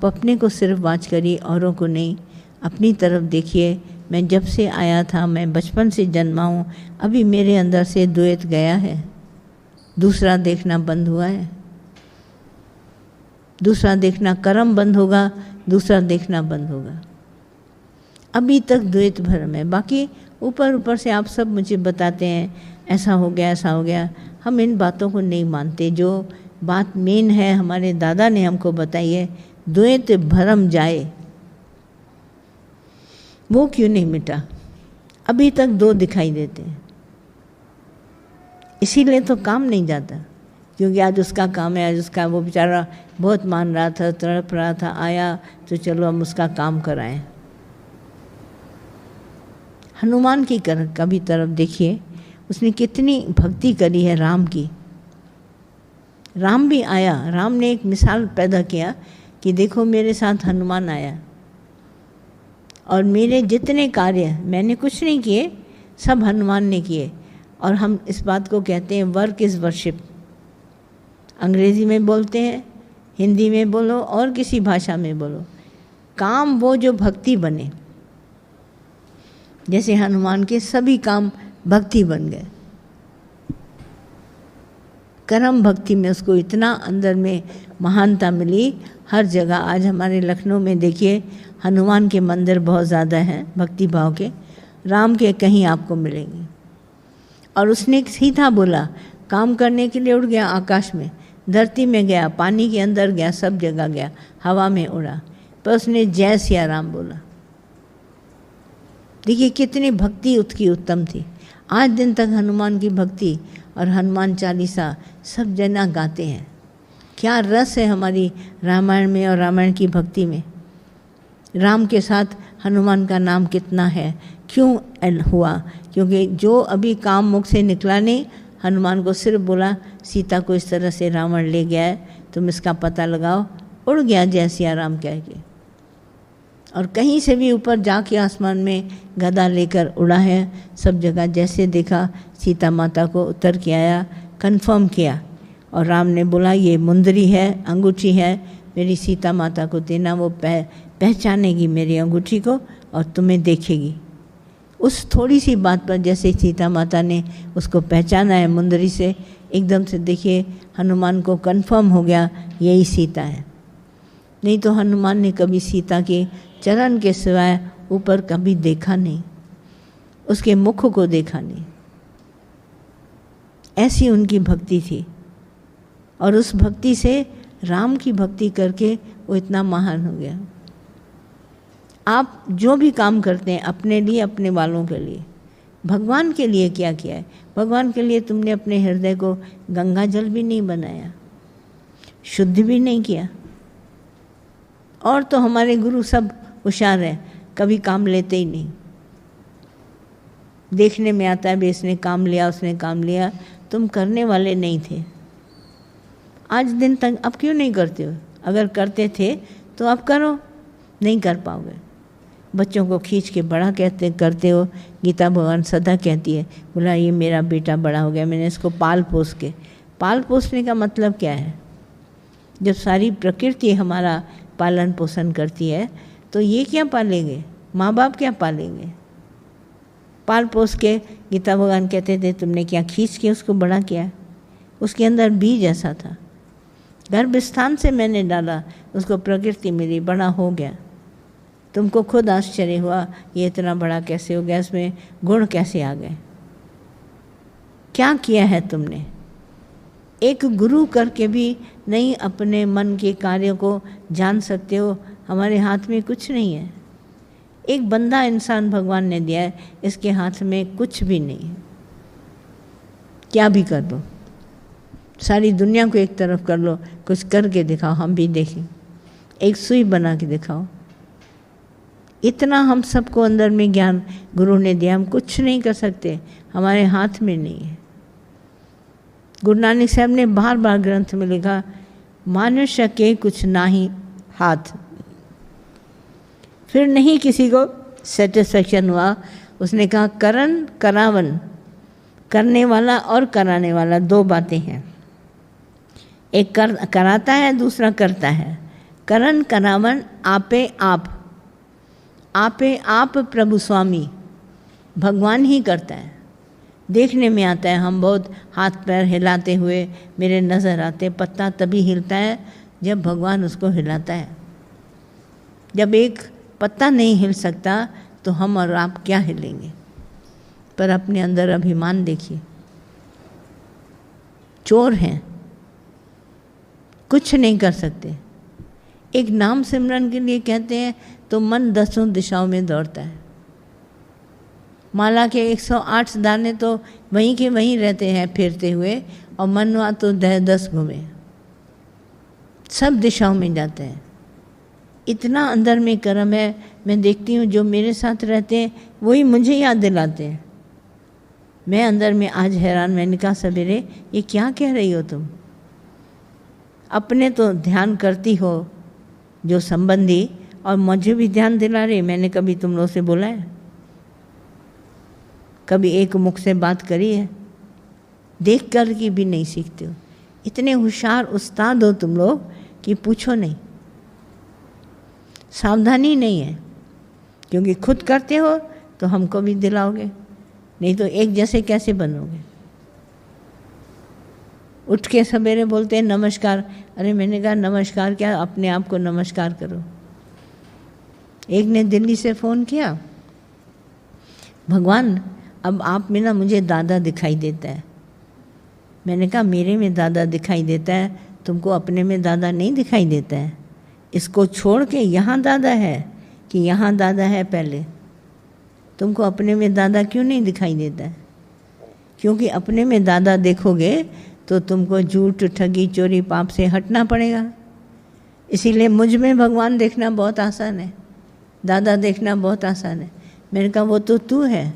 आप अपने को सिर्फ वाच करिए, औरों को नहीं। अपनी तरफ देखिए। मैं जब से आया था, मैं बचपन से जन्मा हूँ, अभी मेरे अंदर से द्वैत गया है, दूसरा देखना बंद हुआ है। दूसरा देखना कर्म बंद होगा, दूसरा देखना बंद होगा। अभी तक द्वैत भरम है। बाकी ऊपर ऊपर से आप सब मुझे बताते हैं ऐसा हो गया, ऐसा हो गया। हम इन बातों को नहीं मानते। जो बात मेन है, हमारे दादा ने हमको बताई है, द्वैत भरम जाए, वो क्यों नहीं मिटा? अभी तक दो दिखाई देते हैं। इसीलिए तो काम नहीं जाता, क्योंकि आज उसका काम है, आज उसका, वो बेचारा बहुत मान रहा था, तड़प रहा था, आया तो चलो हम उसका काम कराएं। हनुमान की कभी तरफ देखिए, उसने कितनी भक्ति करी है राम की। राम भी आया, राम ने एक मिसाल पैदा किया कि देखो मेरे साथ हनुमान आया और मेरे जितने कार्य मैंने कुछ नहीं किए, सब हनुमान ने किए। और हम इस बात को कहते हैं वर्क इज़ वर्शिप। अंग्रेज़ी में बोलते हैं, हिंदी में बोलो और किसी भाषा में बोलो, काम वो जो भक्ति बने। जैसे हनुमान के सभी काम भक्ति बन गए। कर्म भक्ति में उसको इतना अंदर में महानता मिली। हर जगह आज हमारे लखनऊ में देखिए, हनुमान के मंदिर बहुत ज़्यादा हैं भक्ति भाव के, राम के कहीं आपको मिलेंगे। और उसने सीधा बोला, काम करने के लिए उड़ गया आकाश में, धरती में गया, पानी के अंदर गया, सब जगह गया, हवा में उड़ा, पर उसने जय सिया राम बोला। देखिए कितनी भक्ति उसकी उत्तम थी। आज दिन तक हनुमान की भक्ति और हनुमान चालीसा सब जना गाते हैं। क्या रस है हमारी रामायण में और रामायण की भक्ति में। राम के साथ हनुमान का नाम कितना है, क्यों हुआ? क्योंकि जो अभी काम मुख से निकला नहीं, हनुमान को सिर्फ बोला सीता को इस तरह से रावण ले गया है, तुम इसका पता लगाओ। उड़ गया जय सिया राम कह के, और कहीं से भी ऊपर जाके आसमान में गदा लेकर उड़ा है। सब जगह जैसे देखा सीता माता को उतर के आया, कंफर्म किया। और राम ने बोला ये मुंदरी है, अंगूठी है, मेरी सीता माता को देना, वो पहचानेगी मेरी अंगूठी को और तुम्हें देखेगी। उस थोड़ी सी बात पर जैसे सीता माता ने उसको पहचाना है मुंदरी से, एकदम से देखिए हनुमान को कंफर्म हो गया यही सीता है। नहीं तो हनुमान ने कभी सीता के चरण के सिवाय ऊपर कभी देखा नहीं, उसके मुख को देखा नहीं। ऐसी उनकी भक्ति थी। और उस भक्ति से राम की भक्ति करके वो इतना महान हो गया। आप जो भी काम करते हैं अपने लिए, अपने वालों के लिए, भगवान के लिए क्या किया है? भगवान के लिए तुमने अपने हृदय को गंगा जल भी नहीं बनाया, शुद्ध भी नहीं किया। और तो हमारे गुरु सब होशियार हैं, कभी काम लेते ही नहीं। देखने में आता है भी इसने काम लिया, उसने काम लिया, तुम करने वाले नहीं थे। आज दिन तक अब क्यों नहीं करते हो? अगर करते थे तो अब करो, नहीं कर पाओगे। बच्चों को खींच के बड़ा करते हो। गीता भगवान सदा कहती है, बोला ये मेरा बेटा बड़ा हो गया, मैंने इसको पाल पोस के। पाल पोसने का मतलब क्या है? जब सारी प्रकृति हमारा पालन पोषण करती है तो ये क्या पालेंगे? माँ बाप क्या पालेंगे? पाल पोस के गीता भगवान कहते थे तुमने क्या खींच के उसको बड़ा किया? उसके अंदर बीज ऐसा था, गर्भस्थान से मैंने डाला, उसको प्रकृति मिली, बड़ा हो गया। तुमको खुद आश्चर्य हुआ ये इतना बड़ा कैसे हो गया, इसमें गुण कैसे आ गए? क्या किया है तुमने? एक गुरु करके भी नहीं अपने मन के कार्यों को जान सकते हो। हमारे हाथ में कुछ नहीं है। एक बंदा इंसान भगवान ने दिया है, इसके हाथ में कुछ भी नहीं है। क्या भी कर लो, सारी दुनिया को एक तरफ कर लो, कुछ करके दिखाओ, हम भी देखें। एक सुई बना के दिखाओ। इतना हम सबको अंदर में ज्ञान गुरु ने दिया, हम कुछ नहीं कर सकते, हमारे हाथ में नहीं है। गुरु नानक साहब ने बार बार ग्रंथ में लिखा, मनुष्य के कुछ नाही हाथ। फिर नहीं किसी को सेटिस्फेक्शन हुआ, उसने कहा करन करावन, करने वाला और कराने वाला दो बातें हैं। एक कराता है, दूसरा करता है। करन करावन आपे आप प्रभु स्वामी, भगवान ही करता है। देखने में आता है, हम बहुत हाथ पैर हिलाते हुए मेरे नज़र आते, पत्ता तभी हिलता है जब भगवान उसको हिलाता है। जब एक पत्ता नहीं हिल सकता तो हम और आप क्या हिलेंगे। पर अपने अंदर अभिमान देखिए, चोर हैं, कुछ नहीं कर सकते। एक नाम सिमरन के लिए कहते हैं तो मन 10 दिशाओं में दौड़ता है। माला के 108 दाने तो वहीं के वहीं रहते हैं फिरते हुए, और मनवा तो 10 घूमे, सब दिशाओं में जाते हैं। इतना अंदर में कर्म है। मैं देखती हूँ जो मेरे साथ रहते हैं वही मुझे याद दिलाते हैं। मैं अंदर में आज हैरान, मैंने कहा सवेरे ये क्या कह रही हो तुम। अपने तो ध्यान करती हो जो संबंधी, और मुझे भी ध्यान दिला रही। मैंने कभी तुम लोग से बोला है, कभी एक मुख से बात करी है? देख कर की भी नहीं सीखते हो। इतने होशियार उस्ताद हो तुम लोग कि पूछो नहीं। सावधानी नहीं है, क्योंकि खुद करते हो तो हमको भी दिलाओगे, नहीं तो एक जैसे कैसे बनोगे। उठ के सवेरे बोलते हैं नमस्कार। अरे मैंने कहा नमस्कार क्या, अपने आप को नमस्कार करो। एक ने दिल्ली से फ़ोन किया, भगवान अब आप में ना मुझे दादा दिखाई देता है। मैंने कहा मेरे में दादा दिखाई देता है, तुमको अपने में दादा नहीं दिखाई देता है। इसको छोड़ के यहाँ दादा है कि यहाँ दादा है पहले। तुमको अपने में दादा क्यों नहीं दिखाई देता है? क्योंकि अपने में दादा देखोगे तो तुमको झूठ, ठगी, चोरी, पाप से हटना पड़ेगा। इसीलिए मुझ में भगवान देखना बहुत आसान है, दादा देखना बहुत आसान है। मैंने कहा वो तो तू है,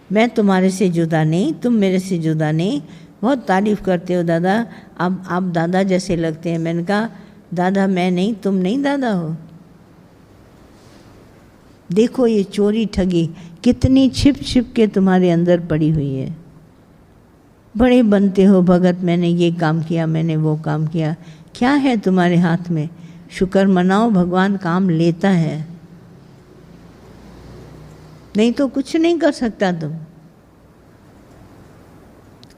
मैं तुम्हारे से जुदा नहीं, तुम मेरे से जुदा नहीं। बहुत तारीफ़ करते हो दादा, आप दादा जैसे लगते हैं। मैंने कहा दादा मैं नहीं, तुम नहीं दादा हो। देखो ये चोरी ठगी कितनी छिप छिप के तुम्हारे अंदर पड़ी हुई है। बड़े बनते हो भगत, मैंने ये काम किया, मैंने वो काम किया। क्या है तुम्हारे हाथ में? शुक्र मनाओ, भगवान काम लेता है, नहीं तो कुछ नहीं कर सकता तुम।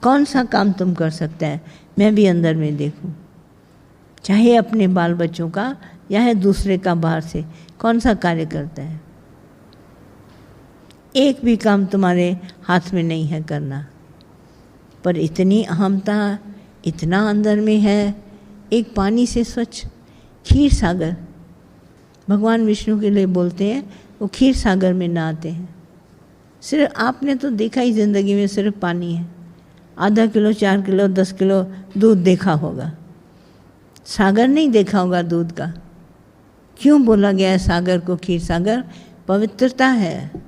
कौन सा काम तुम कर सकता है? मैं भी अंदर में देखूं, चाहे अपने बाल बच्चों का या है दूसरे का बाहर से, कौन सा कार्य करता है? एक भी काम तुम्हारे हाथ में नहीं है करना, पर इतनी अहमता, इतना अंदर में है। एक पानी से स्वच्छ क्षीर सागर, भगवान विष्णु के लिए बोलते हैं, वो क्षीर सागर में नहाते हैं। सिर्फ आपने तो देखा ही ज़िंदगी में सिर्फ पानी है। आधा किलो, 4 किलो, 10 किलो दूध देखा होगा, सागर नहीं देखा होगा दूध का। क्यों बोला गया है सागर को क्षीर सागर? पवित्रता है।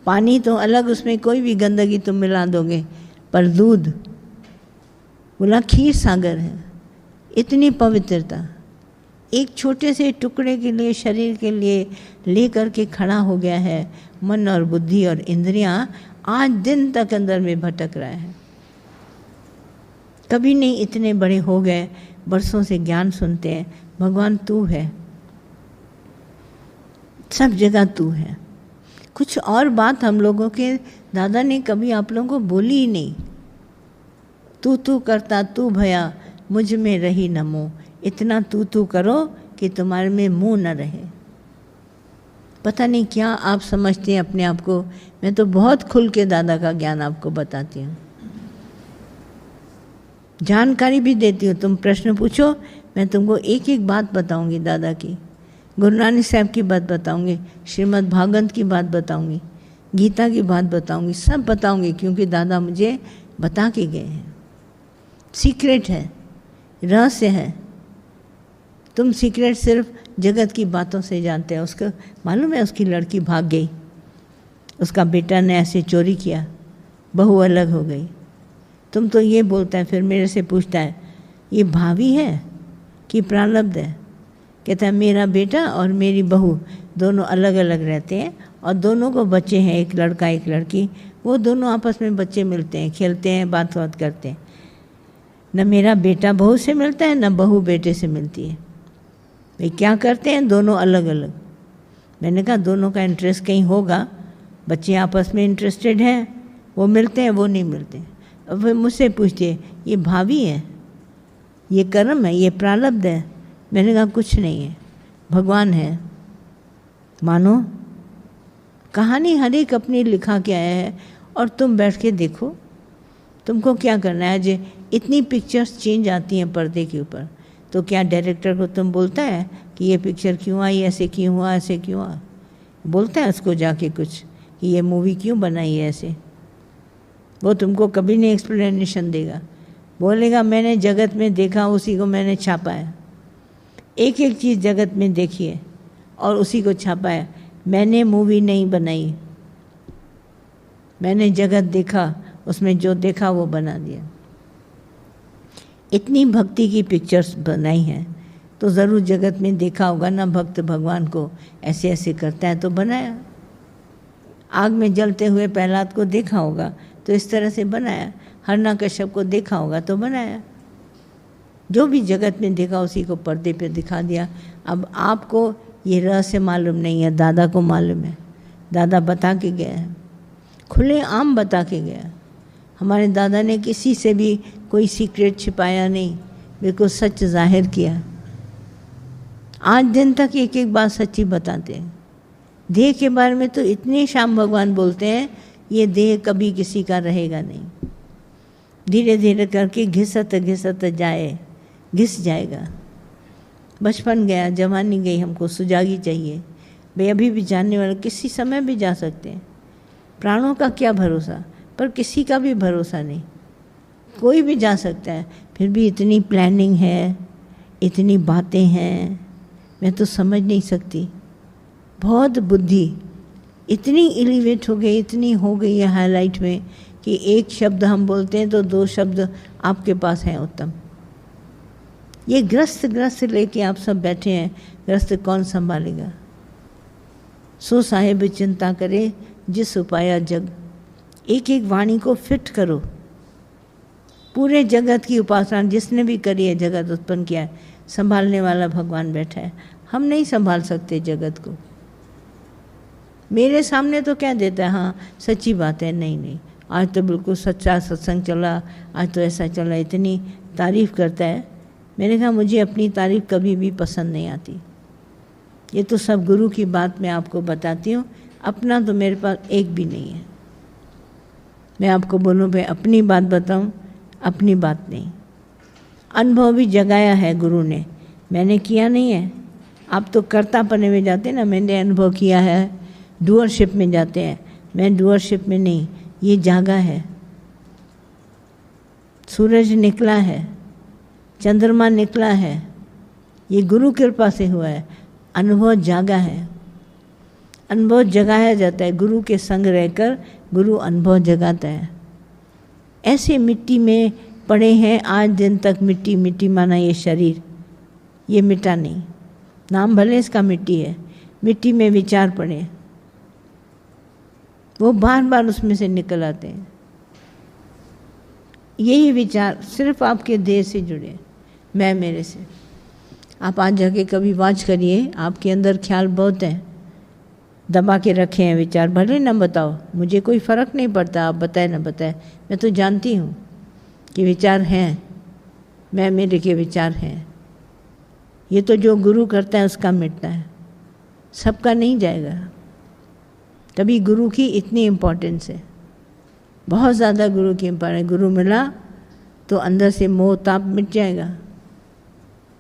पानी तो अलग, उसमें कोई भी गंदगी तुम मिला दोगे, पर दूध बोला क्षीर सागर है। इतनी पवित्रता एक छोटे से टुकड़े के लिए, शरीर के लिए लेकर के खड़ा हो गया है। मन और बुद्धि और इंद्रियां आज दिन तक अंदर में भटक रहा है। कभी नहीं इतने बड़े हो गए, बरसों से ज्ञान सुनते हैं। भगवान तू है, सब जगह तू है। कुछ और बात हम लोगों के दादा ने कभी आप लोगों को बोली ही नहीं। तू तू करता तू भया, मुझ में रही न मोह। इतना तू तू करो कि तुम्हारे में मुंह न रहे। पता नहीं क्या आप समझते हैं अपने आप को। मैं तो बहुत खुल के दादा का ज्ञान आपको बताती हूँ, जानकारी भी देती हूँ। तुम प्रश्न पूछो, मैं तुमको एक एक बात बताऊँगी दादा की। गुरु नानक साहब की बात बताऊँगी, श्रीमद् भागवत की बात बताऊँगी, गीता की बात बताऊँगी, सब बताऊँगी, क्योंकि दादा मुझे बता के गए हैं। सीक्रेट है, रहस्य है। तुम सीक्रेट सिर्फ जगत की बातों से जानते हो। उसको मालूम है उसकी लड़की भाग गई, उसका बेटा ने ऐसे चोरी किया, बहू अलग हो गई। तुम तो ये बोलता है, फिर मेरे से पूछता है ये भावी है कि प्रारब्ध है? कहता है मेरा बेटा और मेरी बहू दोनों अलग अलग रहते हैं और दोनों को बच्चे हैं, एक लड़का एक लड़की। वो दोनों आपस में बच्चे मिलते हैं, खेलते हैं, बात करते हैं। न मेरा बेटा बहू से मिलता है, न बहू बेटे से मिलती है। भाई क्या करते हैं, दोनों अलग अलग। मैंने कहा दोनों का इंटरेस्ट कहीं होगा, बच्चे आपस में इंटरेस्टेड हैं, वो मिलते हैं, वो नहीं मिलते। अब वे मुझसे पूछते ये भाभी है, ये कर्म है, ये प्रारब्ध है। मैंने कहा कुछ नहीं है, भगवान है। मानो कहानी हर एक अपनी लिखा के आया है, और तुम बैठ के देखो, तुमको क्या करना है। जो इतनी पिक्चर्स चेंज आती हैं पर्दे के ऊपर, तो क्या डायरेक्टर को तुम बोलता है कि ये पिक्चर क्यों आई, ऐसे क्यों हुआ, ऐसे क्यों हुआ? बोलता है उसको जाके कुछ कि ये मूवी क्यों बनाई है ऐसे? वो तुमको कभी नहीं एक्सप्लेनेशन देगा। बोलेगा मैंने जगत में देखा, उसी को मैंने छापा है। एक एक चीज़ जगत में देखी है और उसी को छापा है। मैंने मूवी नहीं बनाई, मैंने जगत देखा, उसमें जो देखा वो बना दिया। इतनी भक्ति की पिक्चर्स बनाई हैं तो ज़रूर जगत में देखा होगा ना, भक्त भगवान को ऐसे ऐसे करता है तो बनाया। आग में जलते हुए प्रहलाद को देखा होगा तो इस तरह से बनाया। हिरण्यकश्यप को देखा होगा तो बनाया। जो भी जगत में देखा उसी को पर्दे पे दिखा दिया। अब आपको ये रहस्य मालूम नहीं है, दादा को मालूम है। दादा बता के गया है, खुले आम बता के गया। हमारे दादा ने किसी से भी कोई सीक्रेट छिपाया नहीं, बिल्कुल सच जाहिर किया। आज दिन तक एक एक बात सच्ची बताते हैं। देह के बारे में तो इतने श्याम भगवान बोलते हैं, ये देह कभी किसी का रहेगा नहीं। धीरे धीरे करके घिसत घिसत जाए, घिस जाएगा। बचपन गया, जवानी गई, हमको सुजागी चाहिए। भाई अभी भी जानने वाले किसी समय भी जा सकते हैं। प्राणों का क्या भरोसा, पर किसी का भी भरोसा नहीं, कोई भी जा सकता है। फिर भी इतनी प्लानिंग है, इतनी बातें हैं, मैं तो समझ नहीं सकती। बहुत बुद्धि इतनी एलिवेट हो गई, इतनी हो गई है हाईलाइट में कि एक शब्द हम बोलते हैं तो दो शब्द आपके पास हैं उत्तम। ये ग्रस्त लेके आप सब बैठे हैं, ग्रस्त कौन संभालेगा? सो साहेब चिंता करे जिस उपाया जग। एक एक वाणी को फिट करो। पूरे जगत की उपासना जिसने भी करी है, जगत उत्पन्न किया है, संभालने वाला भगवान बैठा है। हम नहीं संभाल सकते जगत को। मेरे सामने तो क्या देता है, हाँ सच्ची बात है, नहीं नहीं आज तो बिल्कुल सच्चा सत्संग चला, आज तो ऐसा चला, इतनी तारीफ़ करता है। मैंने कहा मुझे अपनी तारीफ़ कभी भी पसंद नहीं आती। ये तो सब गुरु की बात मैं आपको बताती हूँ, अपना तो मेरे पास एक भी नहीं है। मैं आपको बोलूँ भाई अपनी बात बताऊँ, अपनी बात नहीं। अनुभव भी जगाया है गुरु ने, मैंने किया नहीं है। आप तो कर्तापने में जाते हैं ना, मैंने अनुभव किया है, डूअरशिप में जाते हैं। मैं डूअरशिप में नहीं, ये जागा है। सूरज निकला है, चंद्रमा निकला है, ये गुरु कृपा से हुआ है। अनुभव जागा है, अनुभव जगाया जाता है। गुरु के संग रहकर गुरु अनुभव जगाता है। ऐसे मिट्टी में पड़े हैं आज दिन तक, मिट्टी मिट्टी माना ये शरीर, ये मिटा नहीं। नाम भले इसका मिट्टी है, मिट्टी में विचार पड़े, वो बार बार उसमें से निकल आते हैं। यही विचार सिर्फ आपके देह से जुड़े, मैं मेरे से। आप आज जाके कभी वाच करिए, आपके अंदर ख्याल बहुत हैं, दबा के रखे हैं विचार। भले ना बताओ, मुझे कोई फ़र्क नहीं पड़ता आप बताए ना बताए, मैं तो जानती हूँ कि विचार हैं, मैं मेरे के विचार हैं। ये तो जो गुरु करता है उसका मिटता है, सबका नहीं जाएगा। तभी गुरु की इतनी इम्पोर्टेंस है, बहुत ज़्यादा गुरु की इम्पोर्टेंस। गुरु मिला तो अंदर से मोह ताप मिट जाएगा।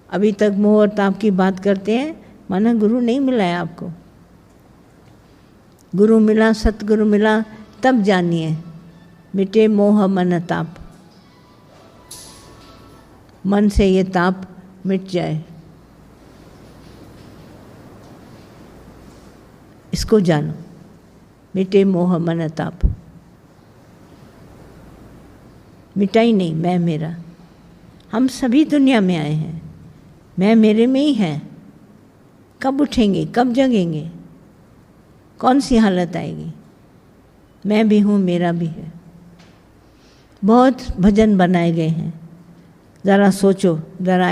अभी तक मोह और ताप की बात करते हैं, माना गुरु नहीं मिला है आपको। गुरु मिला, सतगुरु मिला, तब जानिए मिटे मोह मन ताप। मन से ये ताप मिट जाए, इसको जानो, मिटे मोह मन ताप। मिटाई नहीं मैं मेरा। हम सभी दुनिया में आए हैं, मैं मेरे में ही है। कब उठेंगे, कब जगेंगे, कौन सी हालत आएगी? मैं भी हूँ, मेरा भी है। बहुत भजन बनाए गए हैं, ज़रा सोचो, ज़रा